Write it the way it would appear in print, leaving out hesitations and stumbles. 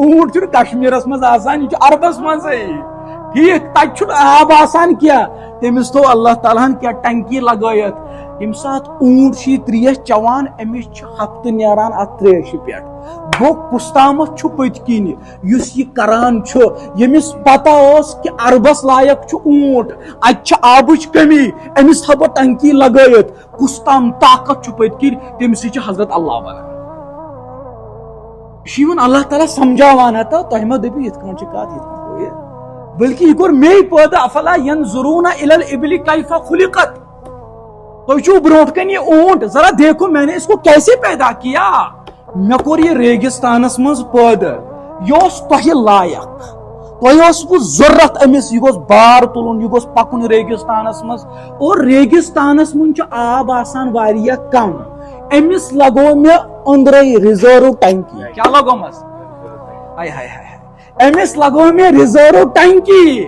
اونٹ کشمیرس مز آسان یہ عربس مزے ٹھیک تک آب آسان کیا تمس تو اللہ تعالیٰ ہن کیا ٹنکی لگائت یم سات اونٹ تریش چوان امس ہفتہ نیران ات تریش پہ گو کستامت پت کن یہ کران یمس پتہ کہ عربس لائق اونٹ ات آبچ کمی امس تھو ٹنکی لگائت کستام طاقت پت کن تم سی حضرت اللہ بنان یہ اللہ تعالیٰ سمجھاوان تو تہ ما دپو یہ کت یہ بلکہ یہ کور مے پیدا افلا ینظرون الی الابل کیف خلقت تو بروٹ کن یہ اونٹ ذرا دیکھو میں نے اس کو کیسے پیدا کیا مے کور یہ ریگستانس مز پیدا یہ تہ لائق تہ ضرورت امس یہ بار تلن یہ پکن ریگستانس مز اور ریگستانس من آب آسان واریاہ کم امس لگو مے اندرے ریزرو ٹینکی کیا لگو مس امس لگو مے ریزرو ٹینکی